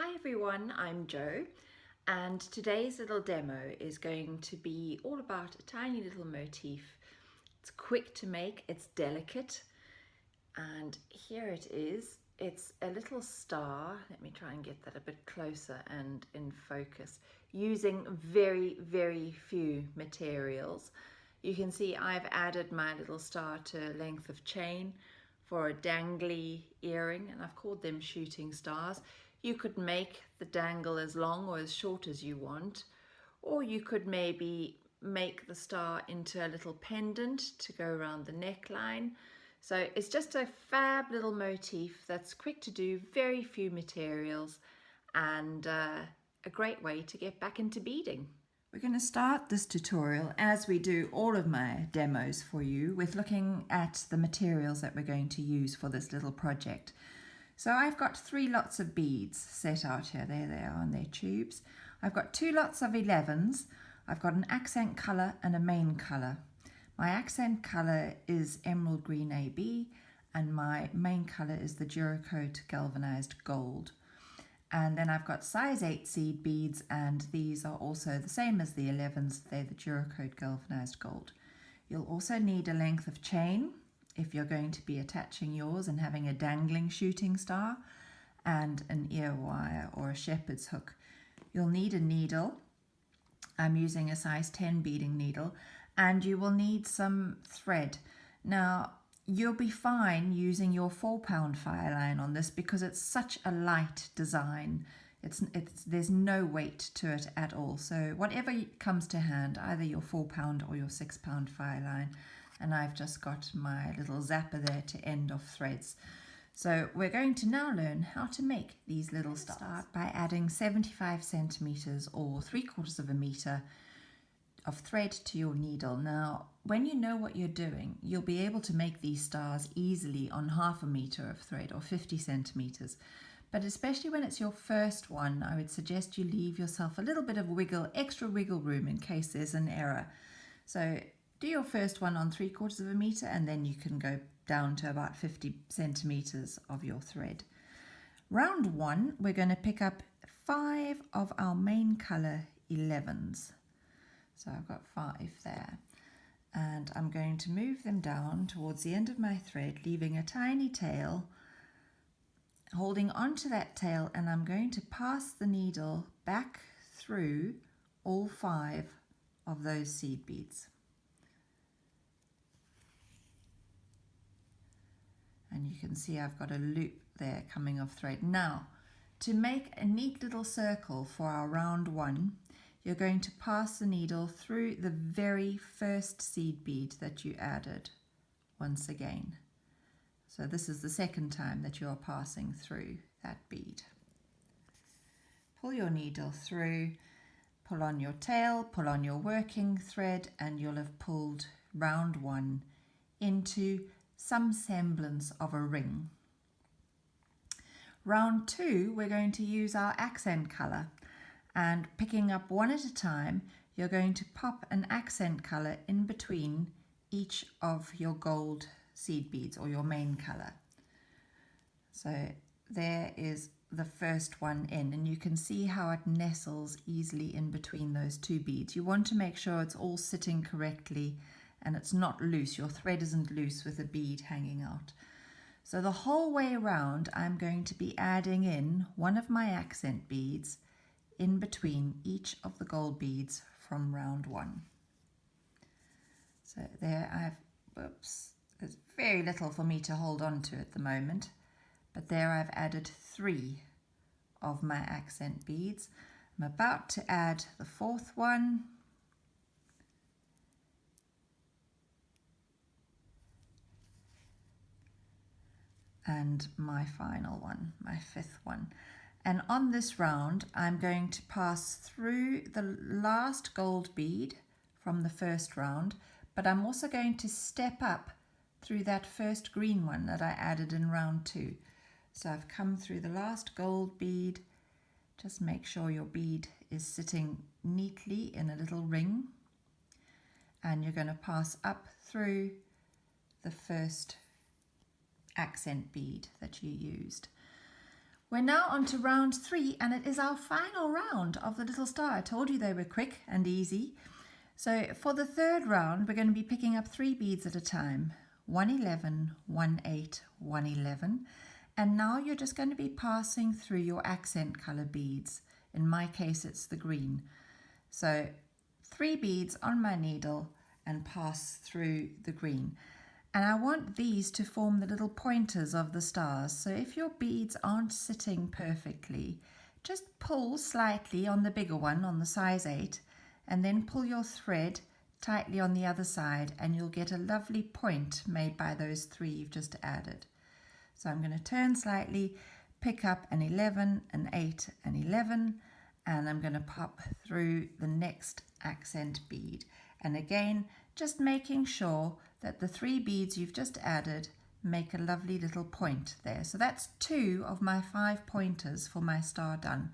Hi everyone, I'm Jo, and today's little demo is going to be all about a tiny little motif. It's quick to make, it's delicate, and here it is. It's a little star. Let me try and get that a bit closer and in focus, using very few materials. You can see I've added my little star to length of chain for a dangly earring, and I've called them shooting stars. You could make the dangle as long or as short as you want, or you could maybe make the star into a little pendant to go around the neckline. So it's just a fab little motif that's quick to do, very few materials, and a great way to get back into beading. We're going to start this tutorial, as we do all of my demos for you, with looking at the materials that we're going to use for this little project. So I've got 3 lots of beads set out here. There they are on their tubes. I've got 2 lots of 11s. I've got an accent colour and a main colour. My accent colour is emerald green AB, and my main colour is the Duracoat galvanised gold. And then I've got size 8 seed beads, and these are also the same as the 11s. They're the Duracoat galvanised gold. You'll also need a length of chain if you're going to be attaching yours and having a dangling shooting star, and an ear wire or a shepherd's hook. You'll need a needle. I'm using a size 10 beading needle, and you will need some thread. Now, you'll be fine using your 4-pound FireLine on this because it's such a light design. There's no weight to it at all. So whatever comes to hand, either your 4-pound or your 6-pound FireLine. And I've just got my little zapper there to end off threads. So we're going to now learn how to make these little stars. Start by adding 75 centimeters or 3/4 of a meter of thread to your needle. Now, when you know what you're doing, you'll be able to make these stars easily on 1/2 meter of thread or 50 centimeters. But especially when it's your first one, I would suggest you leave yourself a little bit of extra wiggle room in case there's an error. So do your first one on 3/4 of a meter, and then you can go down to about 50 centimeters of your thread. Round 1, we're going to pick up 5 of our main color 11s. So I've got 5 there, and I'm going to move them down towards the end of my thread, leaving a tiny tail, holding onto that tail, and I'm going to pass the needle back through all 5 of those seed beads. And you can see I've got a loop there coming off thread. Now, to make a neat little circle for our round 1, you're going to pass the needle through the very first seed bead that you added once again. So this is the second time that you're passing through that bead. Pull your needle through, pull on your tail, pull on your working thread, and you'll have pulled round 1 into some semblance of a ring. Round 2, we're going to use our accent colour, and picking up one at a time, you're going to pop an accent colour in between each of your gold seed beads or your main colour. So there is the first one in, and you can see how it nestles easily in between those 2 beads. You want to make sure it's all sitting correctly and it's not loose. Your thread isn't loose with a bead hanging out. So the whole way around, I'm going to be adding in one of my accent beads in between each of the gold beads from round 1. So there there's very little for me to hold on to at the moment, but there I've added 3 of my accent beads. I'm about to add the 4th one. And my final one, my 5th one. And on this round, I'm going to pass through the last gold bead from the first round, but I'm also going to step up through that first green one that I added in round 2. So I've come through the last gold bead. Just make sure your bead is sitting neatly in a little ring. And you're going to pass up through the first accent bead that you used. We're now on to round 3, and it is our final round of the little star. I told you they were quick and easy. So for the third round, we're going to be picking up 3 beads at a time. 111, 18, 111. And now you're just going to be passing through your accent color beads. In my case, it's the green. So 3 beads on my needle and pass through the green. And I want these to form the little pointers of the stars. So if your beads aren't sitting perfectly, just pull slightly on the bigger one, on the size 8, and then pull your thread tightly on the other side, and you'll get a lovely point made by those 3 you've just added. So I'm going to turn slightly, pick up an 11, an 8, an 11, and I'm going to pop through the next accent bead. And again, just making sure that the 3 beads you've just added make a lovely little point there. So that's 2 of my 5 pointers for my star done.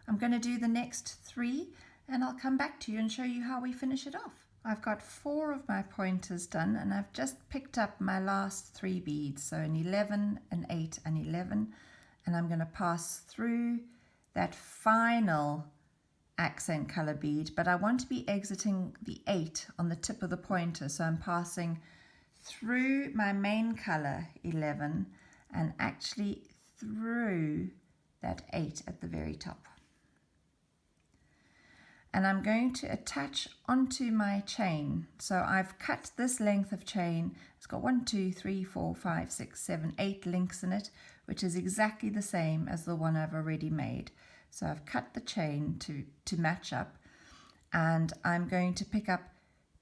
I'm going to do the next 3 and I'll come back to you and show you how we finish it off. I've got 4 of my pointers done, and I've just picked up my last 3 beads. So an 11, an 8, an 11, and I'm going to pass through that final accent color bead, but I want to be exiting the 8 on the tip of the pointer, so I'm passing through my main color 11 and actually through that 8 at the very top. And I'm going to attach onto my chain. So I've cut this length of chain. It's got 1, 2, 3, 4, 5, 6, 7, 8 links in it, which is exactly the same as the one I've already made. So I've cut the chain to match up, and I'm going to pick up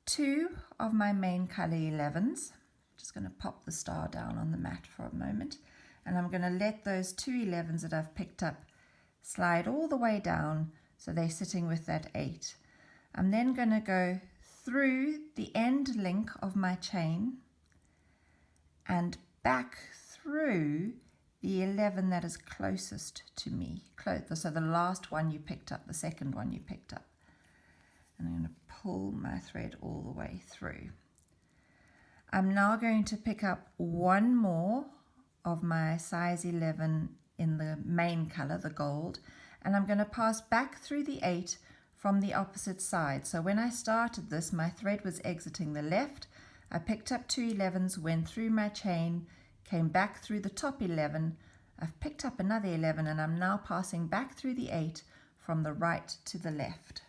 2 of my main color 11s. Just going to pop the star down on the mat for a moment, and I'm going to let those 2 11s that I've picked up slide all the way down so they're sitting with that 8. I'm then going to go through the end link of my chain and back through the 11 that is closest to me. So the last one you picked up, the second one you picked up. And I'm going to pull my thread all the way through. I'm now going to pick up 1 more of my size 11 in the main color, the gold, and I'm going to pass back through the 8 from the opposite side. So when I started this, my thread was exiting the left. I picked up 2 11s, went through my chain, came back through the top 11, I've picked up another 11, and I'm now passing back through the 8 from the right to the left.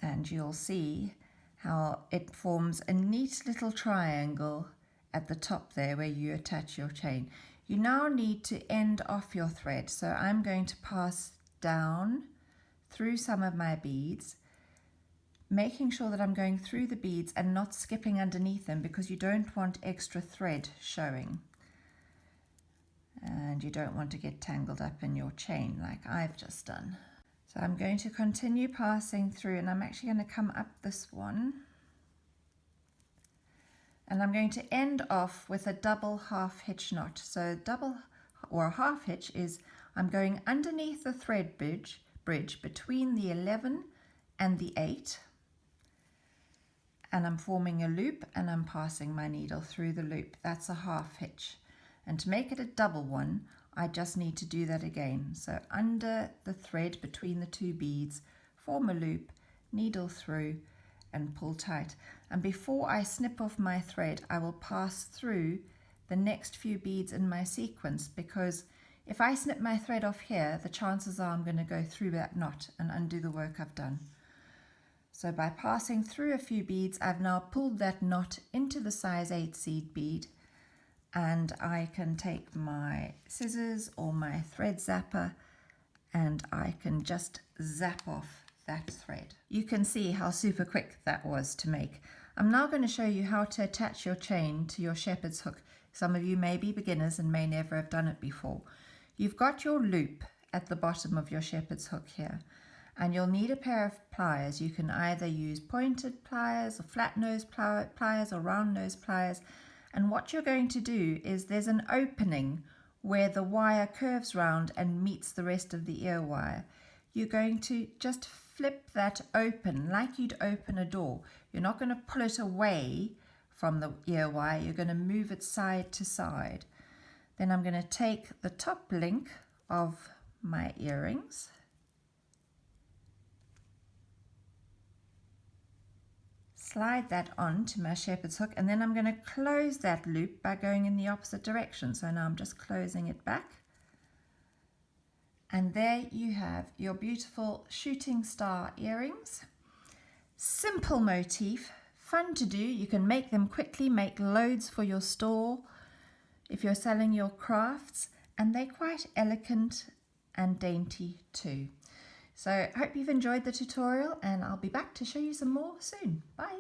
And you'll see how it forms a neat little triangle at the top there where you attach your chain. You now need to end off your thread, so I'm going to pass down through some of my beads, making sure that I'm going through the beads and not skipping underneath them, because you don't want extra thread showing. And you don't want to get tangled up in your chain like I've just done. So I'm going to continue passing through, and I'm actually going to come up this one. And I'm going to end off with a double half hitch knot. So double or half hitch is I'm going underneath the thread bridge between the 11 and the 8. And I'm forming a loop, and I'm passing my needle through the loop. That's a half hitch. And to make it a double one, I just need to do that again. So under the thread between the 2 beads, form a loop, needle through, and pull tight. And before I snip off my thread, I will pass through the next few beads in my sequence, because if I snip my thread off here, the chances are I'm going to go through that knot and undo the work I've done. So by passing through a few beads, I've now pulled that knot into the size 8 seed bead, and I can take my scissors or my thread zapper and I can just zap off that thread. You can see how super quick that was to make. I'm now going to show you how to attach your chain to your shepherd's hook. Some of you may be beginners and may never have done it before. You've got your loop at the bottom of your shepherd's hook here, and you'll need a pair of pliers. You can either use pointed pliers or flat nose pliers or round nose pliers. And what you're going to do is there's an opening where the wire curves round and meets the rest of the ear wire. You're going to just flip that open like you'd open a door. You're not going to pull it away from the ear wire, you're going to move it side to side. Then I'm going to take the top link of my earrings, slide that on to my shepherd's hook, and then I'm going to close that loop by going in the opposite direction. So now I'm just closing it back. And there you have your beautiful shooting star earrings. Simple motif, fun to do. You can make them quickly, make loads for your store if you're selling your crafts, and they're quite elegant and dainty too. So I hope you've enjoyed the tutorial, and I'll be back to show you some more soon. Bye.